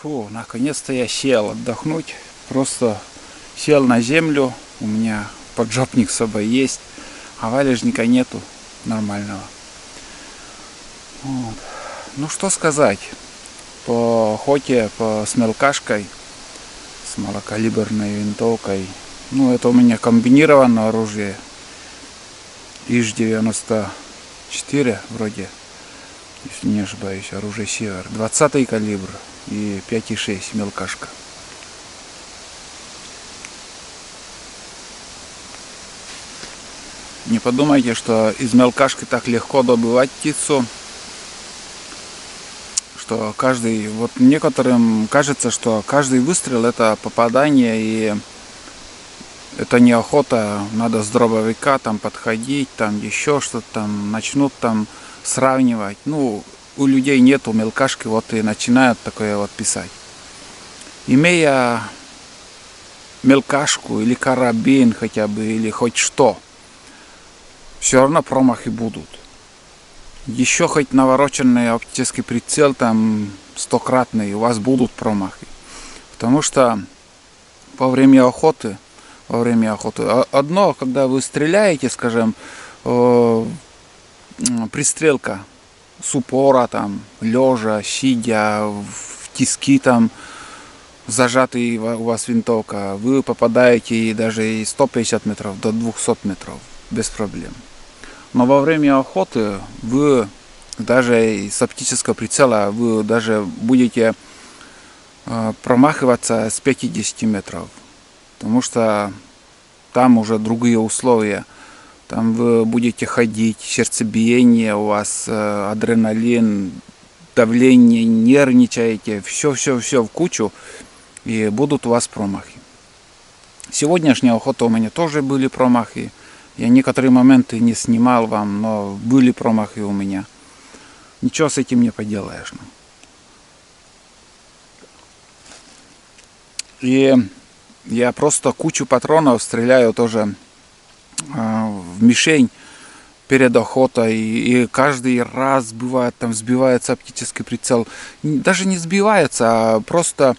Фу, наконец-то я сел отдохнуть. Просто сел на землю. У меня поджопник с собой есть, а валежника нету нормального. Вот. Ну что сказать. По охоте, с мелкашкой, с малокалиберной винтовкой. Ну, это у меня комбинированное оружие. ИЖ-94 вроде, если не ошибаюсь, оружие Север. 20-й калибр и 5,6 мелкашка. Не подумайте, что из мелкашки так легко добывать птицу, что каждый, вот некоторым кажется, что каждый выстрел это попадание, и это не охота, надо с дробовика там подходить, там еще что-то там, начнут там сравнивать. Ну, у людей нету мелкашки, вот и начинают такое вот писать. Имея мелкашку или карабин хотя бы, или хоть что, все равно промахи будут. Еще хоть навороченный оптический прицел там 100-кратный, у вас будут промахи. Потому что во время охоты, одно, когда вы стреляете, скажем, пристрелка с упора, там, лежа, сидя, в тиски там, зажатый у вас винтовка, вы попадаете даже и 150 метров до 200 метров без проблем. Но во время охоты вы даже с оптического прицела вы даже будете промахиваться с 50 метров. Потому что там уже другие условия. Там вы будете ходить, сердцебиение у вас, адреналин, давление, нервничаете, все в кучу, и будут у вас промахи. Сегодняшняя охота у меня тоже были промахи. Я некоторые моменты не снимал вам, но были промахи у меня. Ничего с этим не поделаешь. И я просто кучу патронов стреляю тоже в мишень перед охотой. И каждый раз бывает, там сбивается оптический прицел. Даже не сбивается, а просто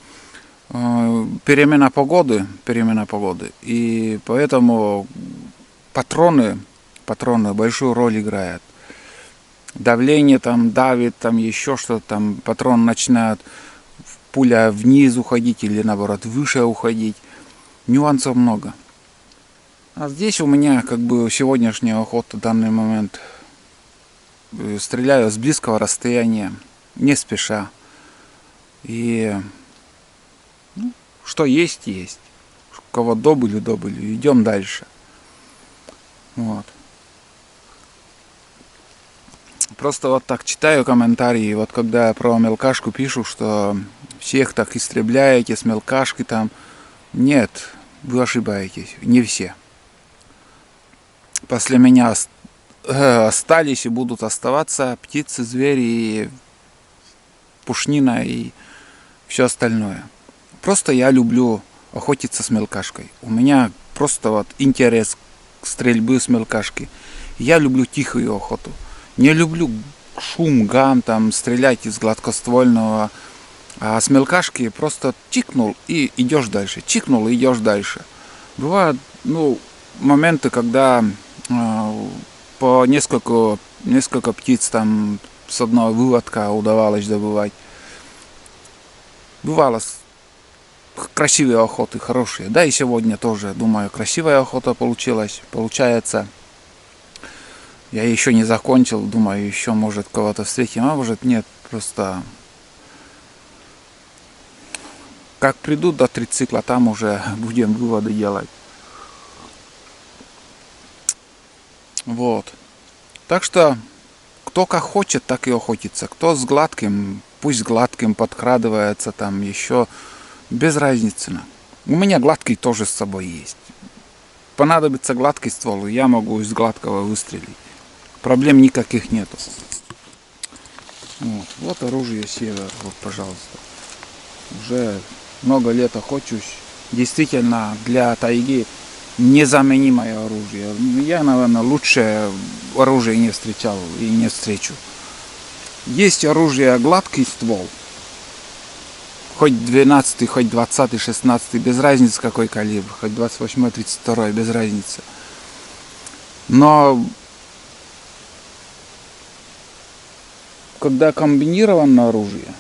перемена погоды. И поэтому патроны большую роль играют. Давление там давит, там еще что-то, там патрон начинает пуля вниз уходить или наоборот выше уходить. Нюансов много. А здесь у меня как бы сегодняшняя охота в данный момент. Стреляю с близкого расстояния, не спеша. И ну, что есть. Кого добыли. Идем дальше. Вот. Просто вот так читаю комментарии, вот когда про мелкашку пишу, что всех так истребляете с мелкашки там. Нет, вы ошибаетесь, не все. После меня остались и будут оставаться птицы, звери, и пушнина и все остальное. Просто я люблю охотиться с мелкашкой. У меня просто вот интерес к стрельбе с мелкашки. Я люблю тихую охоту. Не люблю шум, гам, там, стрелять из гладкоствольного. А с мелкашки просто чикнул и идешь дальше. Бывают, моменты, когда по несколько птиц там с одного выводка удавалось добывать. Бывало красивые охоты, хорошие. Да и сегодня тоже, думаю, красивая охота получается. Я еще не закончил, думаю, еще может кого-то встретим, а может нет, просто как придут до трицикла, там уже будем выводы делать. Вот. Так что, кто как хочет, так и охотится. Кто с гладким, пусть гладким подкрадывается, там еще, без разницы. У меня гладкий тоже с собой есть. Понадобится гладкий ствол, я могу из гладкого выстрелить. Проблем никаких нету. Вот оружие Север, вот, пожалуйста. Уже много лет охочусь. Действительно, для тайги незаменимое оружие. Я, наверное, лучшее оружие не встречал и не встречу. Есть оружие гладкий ствол, хоть 12, хоть 20, 16, без разницы какой калибр, хоть 28, 32, без разницы. Но когда комбинированное оружие,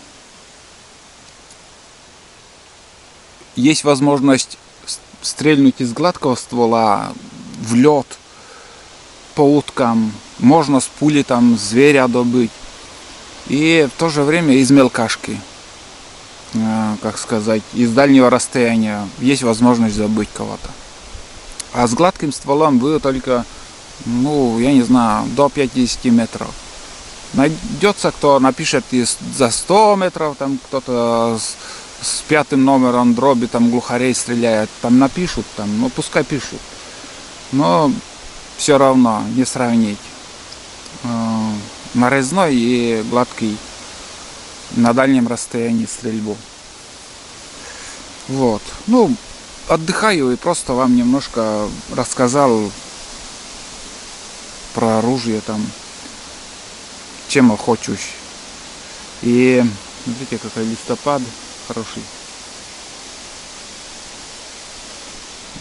есть возможность стрельнуть из гладкого ствола в лед, по уткам, можно с пули там зверя добыть. И в то же время из мелкашки, как сказать, из дальнего расстояния есть возможность забыть кого-то. А с гладким стволом вы только, я не знаю, до 50 метров. Найдется, кто напишет за 100 метров, там кто-то с 5 номером дроби, там глухарей стреляет, там напишут, там, пускай пишут. Но все равно не сравнить нарезной и гладкий на дальнем расстоянии стрельбу. Вот. Отдыхаю и просто вам немножко рассказал про оружие там, чем охочусь. И смотрите, какой листопад хороший.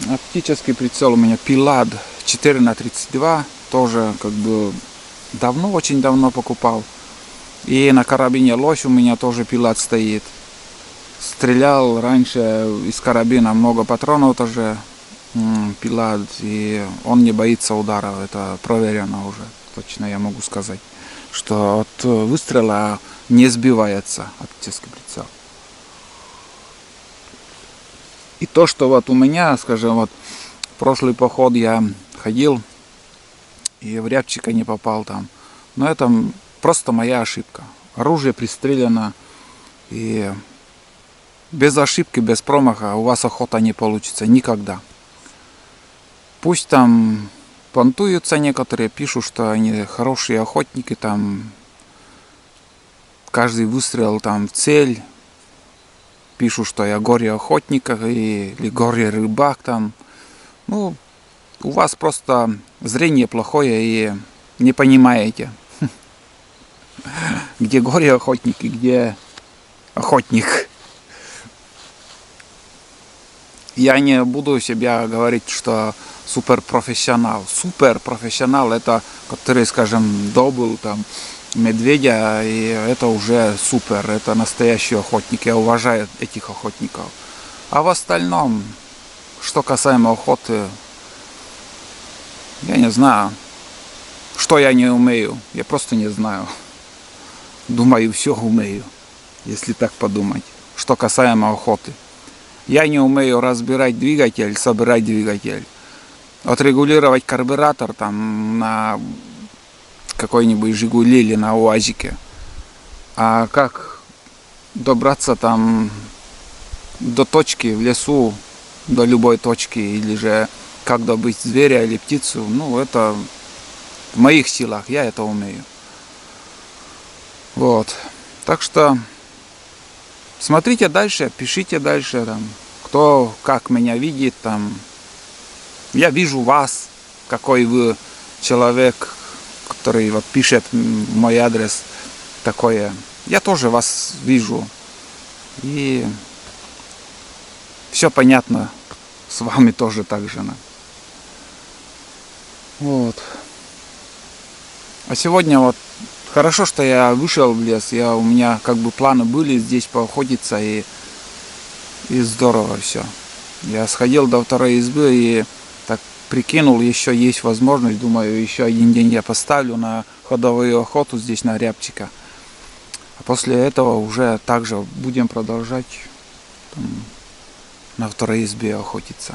Оптический прицел у меня Пилад 4х32, тоже давно, очень давно покупал. И на карабине Лось у меня тоже Пилад стоит. Стрелял раньше из карабина много патронов тоже Пилад, и он не боится ударов, это проверено уже, точно я могу сказать, что от выстрела не сбивается оптический прицел. И то, что вот у меня, скажем, вот прошлый поход я ходил и в рябчика не попал там, но это просто моя ошибка. Оружие пристрелено, и без ошибки, без промаха у вас охота не получится никогда. Пусть там понтуются некоторые, пишут, что они хорошие охотники, там каждый выстрел там в цель. Пишут, что я горе-охотник или горе-рыбак там. У вас просто зрение плохое и не понимаете, где горе-охотник и где охотник. Я не буду себя говорить, что суперпрофессионал. Суперпрофессионал это, который, скажем, добыл там медведя, и это уже супер, это настоящий охотник, я уважаю этих охотников. А в остальном, что касаемо охоты, я не знаю, что я не умею, я просто не знаю. Думаю, все умею, если так подумать, что касаемо охоты. Я не умею разбирать двигатель, собирать двигатель, отрегулировать карбюратор там на какой-нибудь Жигули или на УАЗике. А как добраться там до точки в лесу, до любой точки, или же как добыть зверя или птицу, это в моих силах, я это умею. Вот. Так что смотрите дальше, пишите дальше, там, кто как меня видит, там. Я вижу вас, какой вы человек, который вот пишет мой адрес такое. Я тоже вас вижу. И все понятно с вами тоже так же. Вот. А сегодня вот хорошо, что я вышел в лес. У меня планы были здесь поохотиться, и здорово все. Я сходил до второй избы и так прикинул, еще есть возможность, думаю, еще один день я поставлю на ходовую охоту здесь на рябчика. А после этого уже также будем продолжать на второй избе охотиться.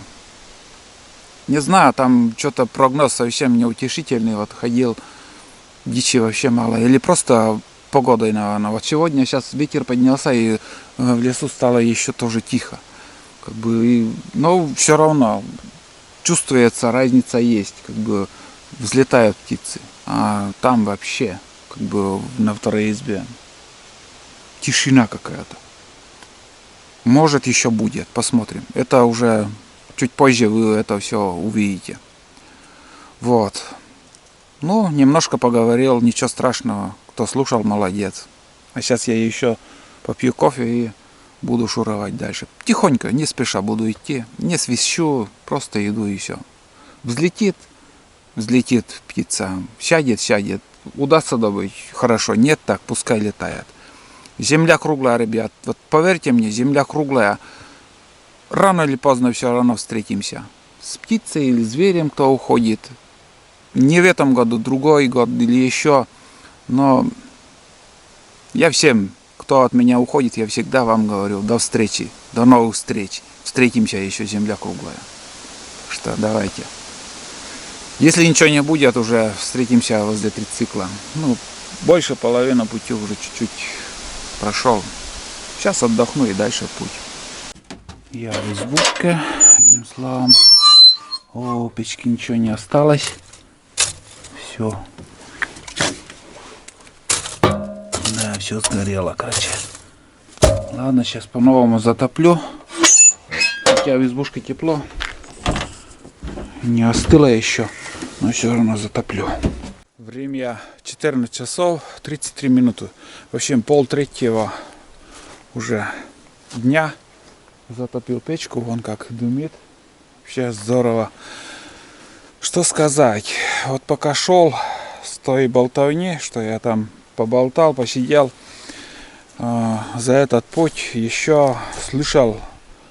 Не знаю, там что-то прогноз совсем неутешительный, вот ходил, дичи вообще мало, или просто погодой, наверное. Вот сегодня сейчас ветер поднялся, и в лесу стало еще тоже тихо. Но все равно чувствуется, разница есть, взлетают птицы, а там вообще, на второй избе тишина какая-то. Может, еще будет, посмотрим. Это уже чуть позже вы это все увидите. Вот. Немножко поговорил, ничего страшного. Кто слушал, молодец. А сейчас я еще попью кофе и буду шуровать дальше. Тихонько, не спеша буду идти, не свищу, просто иду и все. Взлетит птица, сядет, удастся добыть, хорошо, нет, так пускай летает. Земля круглая, ребят, вот поверьте мне, земля круглая, рано или поздно все равно встретимся. С птицей или зверем, кто уходит, не в этом году, другой год или еще, но я всем, кто от меня уходит, я всегда вам говорю, до встречи, до новых встреч. Встретимся еще, земля круглая. Что, давайте. Если ничего не будет, уже встретимся возле трицикла. Ну, больше половины пути уже чуть-чуть прошел. Сейчас отдохну и дальше путь. Я в избушке, одним словом. О, печки ничего не осталось. Все. Да, все сгорело, короче. Ладно, сейчас по-новому затоплю. Хотя в избушке тепло. Не остыло еще, но все равно затоплю. Время 14 часов 33 минуты. В общем, 2:30 уже дня. Затопил печку, вон как дымит. Вообще здорово. Что сказать? Вот пока шел с той болтовни, что я там поболтал, посидел, за этот путь еще слышал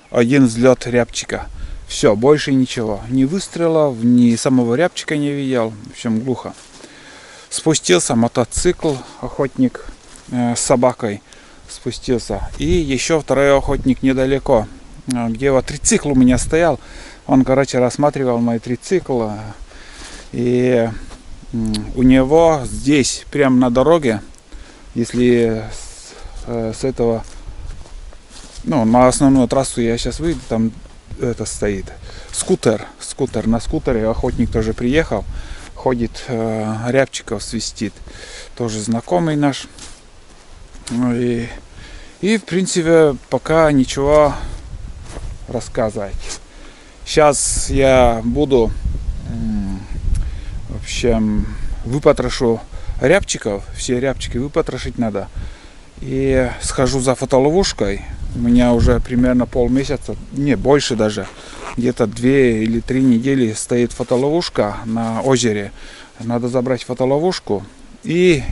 один взлет рябчика. Все, больше ничего. Ни выстрелов, ни самого рябчика не видел. В общем, глухо. Спустился мотоцикл, охотник с собакой спустился. И еще второй охотник недалеко, где вот трицикл у меня стоял. Он, короче, рассматривал мой трицикл. И у него здесь, прямо на дороге, если с этого, ну, на основную трассу я сейчас выйду, там это стоит скутер. На скутере охотник тоже приехал, ходит, рябчиков свистит, тоже знакомый наш. Ну и в принципе пока ничего рассказать. Сейчас я буду, в общем, выпотрошу рябчиков, все рябчики выпотрошить надо. И схожу за фотоловушкой. У меня уже примерно полмесяца, не больше даже, где-то 2 или 3 недели стоит фотоловушка на озере. Надо забрать фотоловушку. И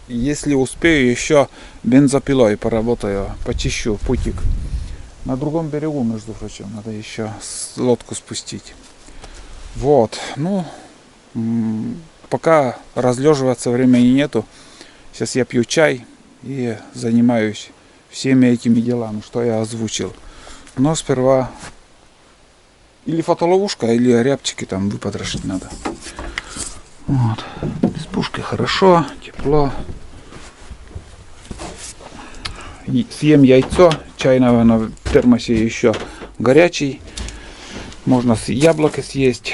если успею, еще бензопилой поработаю, почищу путик. На другом берегу, между прочим, надо еще лодку спустить. Вот, ну, пока разлеживаться времени нету. Сейчас я пью чай и занимаюсь всеми этими делами, что я озвучил. Но сперва или фотоловушка, или рябчики там выпотрошить надо. Вот. С пушкой хорошо, тепло. Съем яйцо, чай, наверное, в термосе еще горячий. Можно яблоко съесть.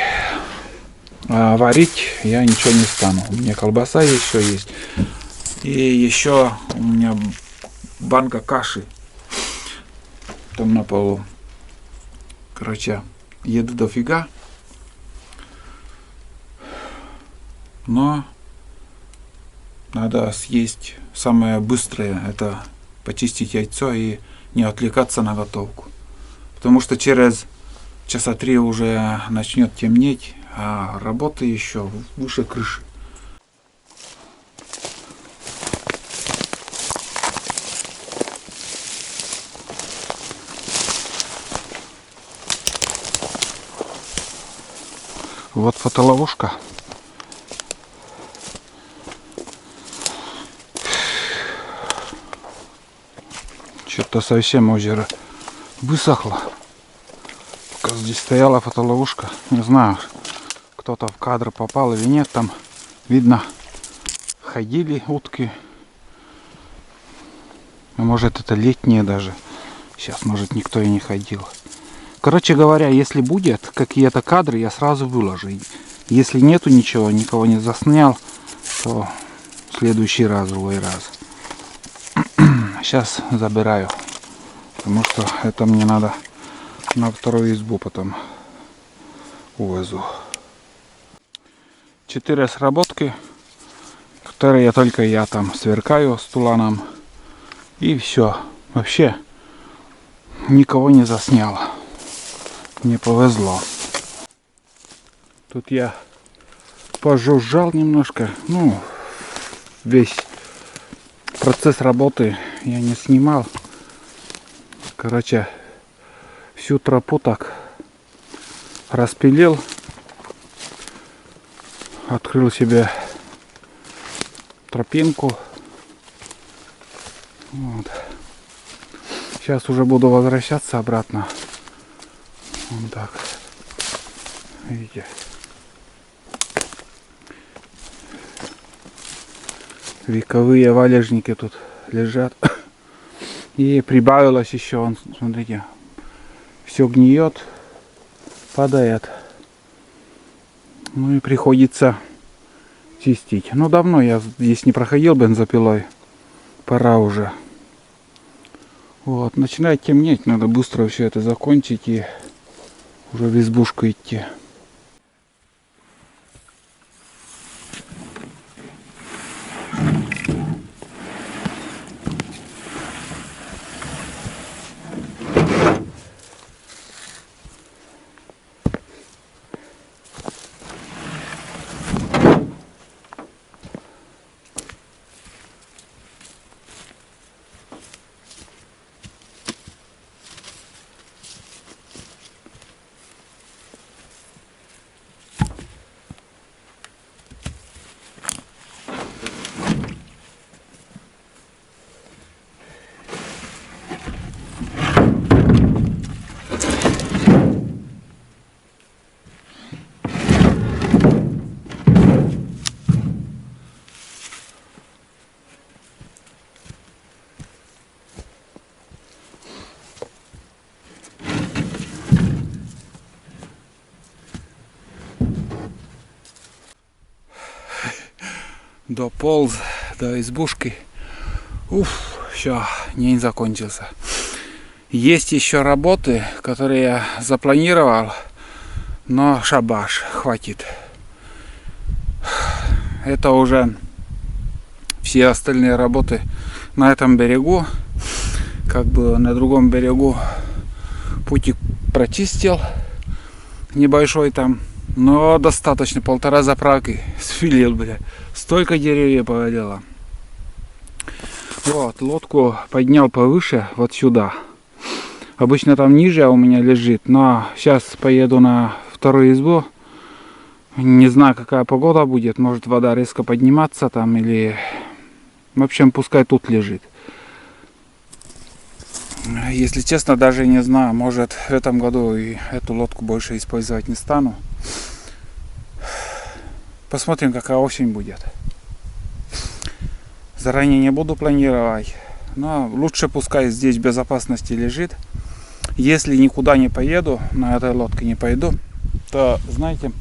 А варить я ничего не стану. У меня колбаса еще есть. И еще у меня банка каши там на полу. Короче, еду дофига. Но надо съесть самое быстрое. Это почистить яйцо и не отвлекаться на готовку. Потому что через часа 3 уже начнет темнеть, а работы еще выше крыши. Вот фотоловушка. Что-то совсем озеро высохло. Пока здесь стояла фотоловушка. Не знаю, кто-то в кадр попал или нет. Там видно, ходили утки. Может, это летние даже. Сейчас, может, никто и не ходил. Короче говоря, если будет какие-то кадры, я сразу выложу. Если нету ничего, никого не заснял, то в следующий раз, другой раз. Сейчас забираю, потому что это мне надо на вторую избу потом увезу. 4 сработки, которые только я там сверкаю с туланом. И все. Вообще никого не заснял. Мне повезло. Тут я пожужжал немножко. Ну, весь процесс работы я не снимал. Короче, всю тропу так распилил. Открыл себе тропинку. Вот. Сейчас уже буду возвращаться обратно. Вот так. Видите. Вековые валежники тут лежат. И прибавилось еще, вон, смотрите, все гниет, падает. Ну и приходится чистить. Ну давно я здесь не проходил бензопилой. Пора уже. Вот, начинает темнеть, надо быстро все это закончить и уже в избушку идти. Дополз до избушки. Уф, все, день закончился. Есть еще работы, которые я запланировал, но шабаш, хватит. Это уже все остальные работы на этом берегу. Как бы на другом берегу путик прочистил небольшой там, но достаточно, 1,5 заправки спилил, бля. Столько деревьев повалило. Вот, лодку поднял повыше, вот сюда. Обычно там ниже у меня лежит, но сейчас поеду на вторую избу. Не знаю, какая погода будет, может вода резко подниматься там или... В общем, пускай тут лежит. Если честно, даже не знаю, может в этом году и эту лодку больше использовать не стану. Посмотрим, какая осень будет. Заранее не буду планировать, но лучше пускай здесь в безопасности лежит. Если никуда не поеду, на этой лодке не пойду, то, знаете,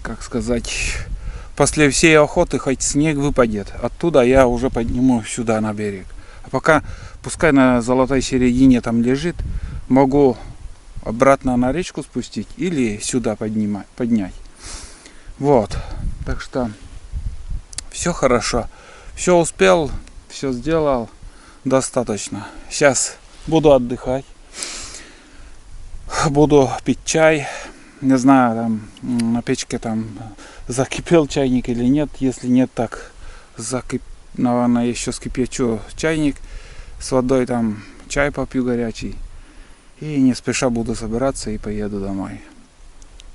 как сказать, после всей охоты хоть снег выпадет, оттуда я уже подниму сюда на берег. А пока пускай на золотой середине там лежит, могу обратно на речку спустить или сюда поднять. Вот, так что все хорошо, все успел, все сделал достаточно. Сейчас буду отдыхать, буду пить чай. Не знаю, там на печке там закипел чайник или нет. Если нет, так наверное, еще скипячу чайник с водой, там чай попью горячий. И не спеша буду собираться и поеду домой.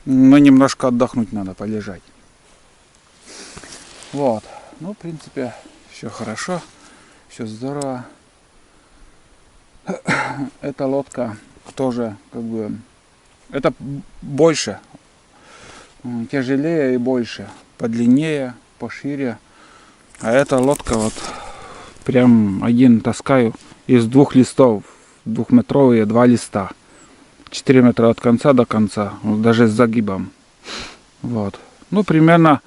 Но немножко отдохнуть надо, полежать. Вот. Ну, в принципе, все хорошо. Все здорово. Эта лодка тоже, как бы, это больше. Тяжелее и больше. Подлиннее, пошире. А эта лодка вот прям один таскаю из 2 листов. 2-метровые 2 листа. 4 метра от конца до конца, даже с загибом. Вот. Ну, примерно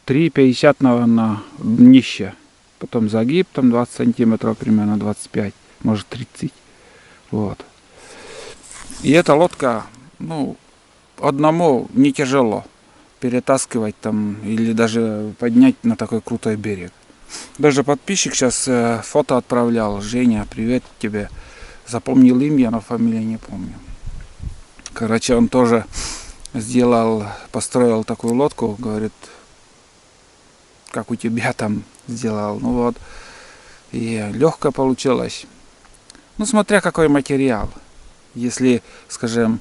3,50 на днище. Потом загиб, там 20 сантиметров, примерно 25, может 30. Вот. И эта лодка, ну, одному не тяжело перетаскивать там или даже поднять на такой крутой берег. Даже подписчик сейчас фото отправлял. Женя, привет тебе. Запомнил имя, но фамилию не помню. Короче, он тоже построил такую лодку, говорит, как у тебя там сделал. Ну вот. И легкая получилась. Ну, смотря какой материал. Если, скажем,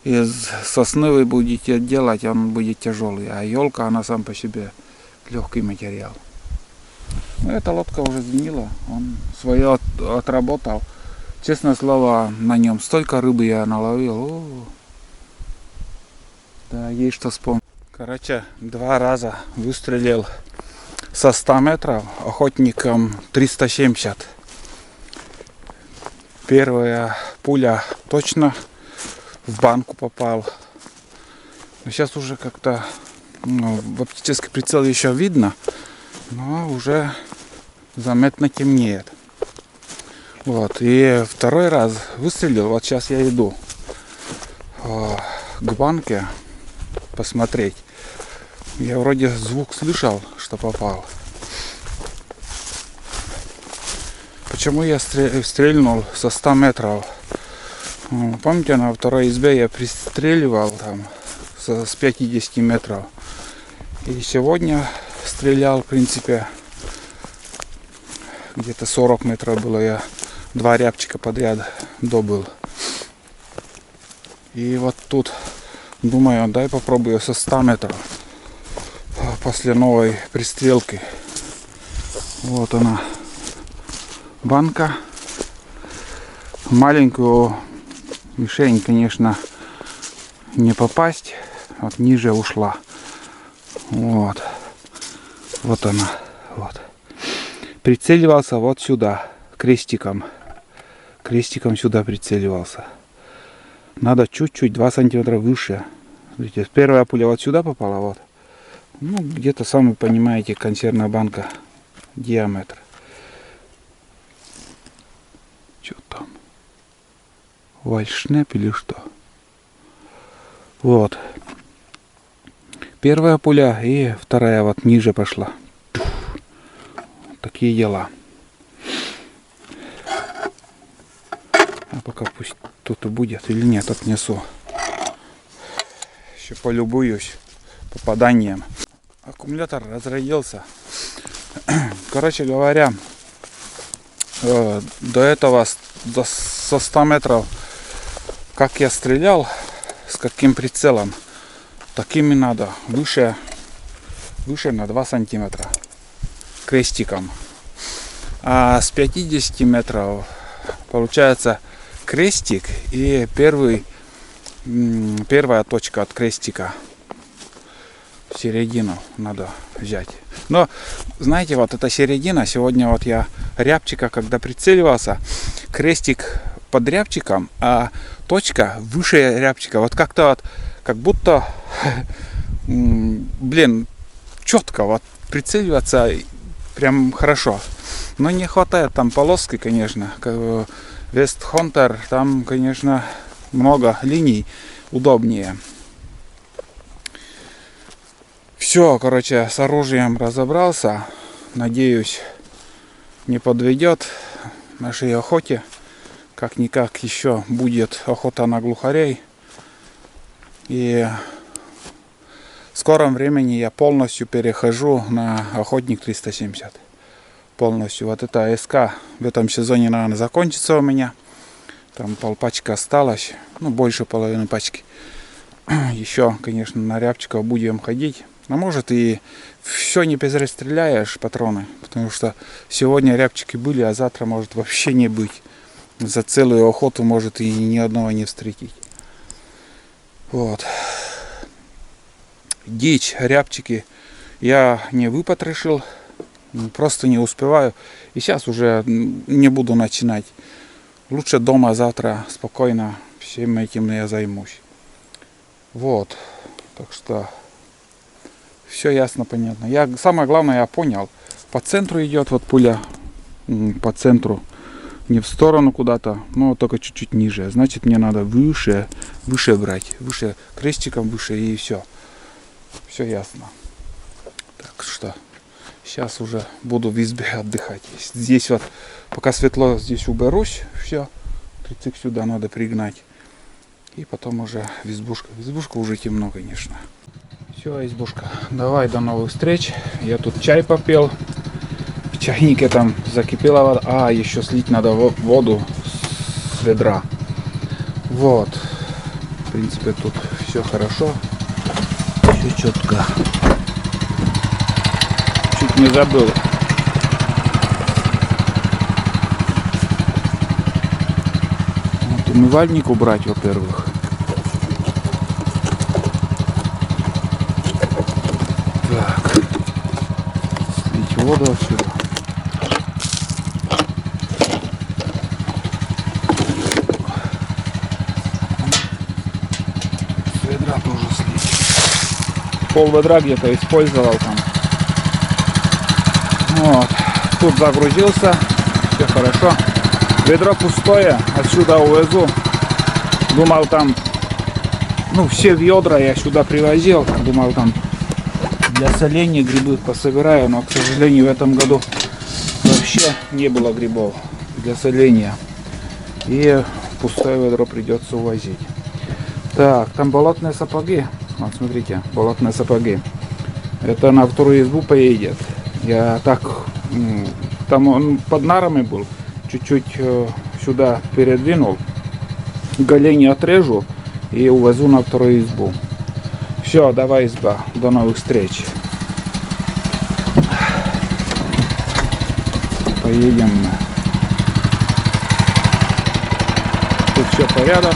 из сосны вы будете делать, он будет тяжелый. А елка, она сам по себе легкий материал. Ну, эта лодка уже сгнила. Он свое отработал. Честное слово, на нем столько рыбы я наловил. О-о-о. Да, есть что вспомнить. Короче, 2 раза выстрелил со 100 метров охотником 370. Первая пуля точно в банку попал. Но сейчас уже как-то в оптический прицел еще видно, но уже заметно темнеет. Вот. И второй раз выстрелил. Вот сейчас я иду к банке посмотреть. Я вроде звук слышал, что попал. Почему я стрельнул со 100 метров? Помните, на второй избе я пристреливал там с 50 метров. И сегодня стрелял, в принципе, где-то 40 метров было. Я 2 рябчика подряд добыл. И вот тут думаю, дай попробую со 100 метров. После новой пристрелки. Вот она. Банка. Маленькую мишень, конечно, не попасть. Вот ниже ушла. Вот. Вот она. Вот. Прицеливался вот сюда. Крестиком. Крестиком сюда прицеливался. Надо чуть-чуть 2 сантиметра выше. Видите, первая пуля вот сюда попала. Вот. Ну, где-то, сами понимаете, консервная банка. Диаметр. Что там? Вальшнеп или что? Вот. Первая пуля и вторая вот ниже пошла. Такие дела. А пока пусть тут и будет или нет, отнесу. Еще полюбуюсь попаданием. Аккумулятор разрядился. Короче говоря, до этого со 100 метров, как я стрелял, с каким прицелом, такими надо. Выше на 2 сантиметра крестиком. А с 50 метров получается крестик и первая точка от крестика. Середину надо взять. Но, знаете, вот эта середина, сегодня вот я рябчика, когда прицеливался, крестик под рябчиком, а точка выше рябчика. Вот как-то вот, как будто, блин, четко вот прицеливаться прям хорошо. Но не хватает там полоски, конечно. Вест Хонтер, там, конечно, много линий, удобнее. Все, короче, с оружием разобрался. Надеюсь, не подведет нашей охоте. Как-никак еще будет охота на глухарей. И в скором времени я полностью перехожу на охотник 370. Полностью. Вот эта СК в этом сезоне, наверное, закончится у меня. Там полпачка осталось. Ну, больше половины пачки. Еще, конечно, на рябчиков будем ходить. А может и все не перестреляешь патроны. Потому что сегодня рябчики были, а завтра может вообще не быть. За целую охоту может и ни одного не встретить. Вот. Дичь, рябчики я не выпотрошил. Просто не успеваю. И сейчас уже не буду начинать. Лучше дома завтра спокойно всем этим я займусь. Вот. Так что все ясно, понятно. Самое главное, я понял. По центру идет вот пуля. По центру. Не в сторону куда-то, но только чуть-чуть ниже. Значит, мне надо выше брать. Выше крестиком, выше и все. Все ясно. Так что сейчас уже буду в избе отдыхать. Здесь вот, пока светло, здесь уберусь. Все. Прицеп сюда надо пригнать. И потом уже в избушку. В избушку уже темно, конечно. Все, избушка. Давай, до новых встреч. Я тут чай попил. В чайнике там закипела вода. А, еще слить надо воду с ведра. Вот. В принципе, тут все хорошо. Все четко. Чуть не забыл. Вот умывальник убрать, во-первых. Так. Слить воду отсюда. С ведра тоже слить. Пол ведра где-то использовал там. Вот. Тут загрузился. Все хорошо. Ведро пустое. Отсюда увезу. Думал там, ну, все ведра я сюда привозил. Думал там для соления грибы пособираю, но, к сожалению, в этом году вообще не было грибов для соления. И пустое ведро придется увозить. Так, там болотные сапоги. Вот, смотрите, болотные сапоги. Это на вторую избу поедет. Я так, там он под нарами был, чуть-чуть сюда передвинул. Голени отрежу и увозу на вторую избу. Все, давай, изба. До новых встреч. Поедем. Тут все порядок.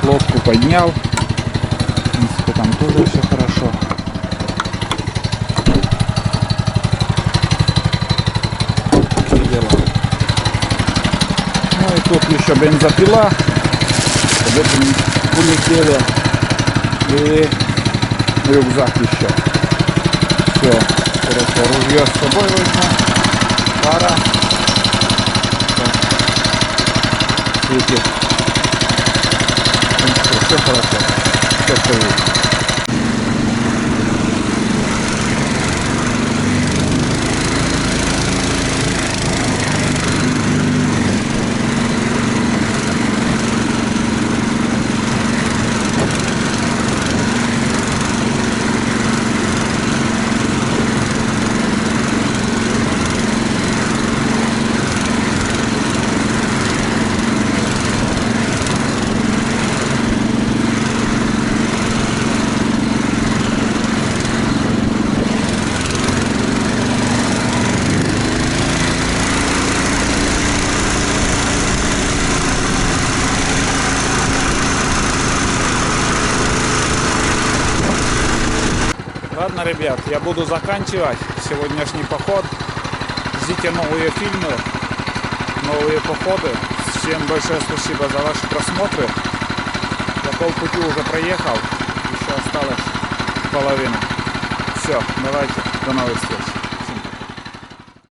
Лодку поднял. В принципе, там тоже все хорошо. Такие дела. Ну и тут еще бензопила. Вот улетели. И рюкзак еще. Все, хорошо. Ружье с собой возьму. Пара. Светит. Все хорошо. Все стоит. Ладно, ребят, я буду заканчивать сегодняшний поход. Ждите новые фильмы, новые походы. Всем большое спасибо за ваши просмотры. Я полпути уже проехал, еще осталось половина. Все, давайте, до новых встреч.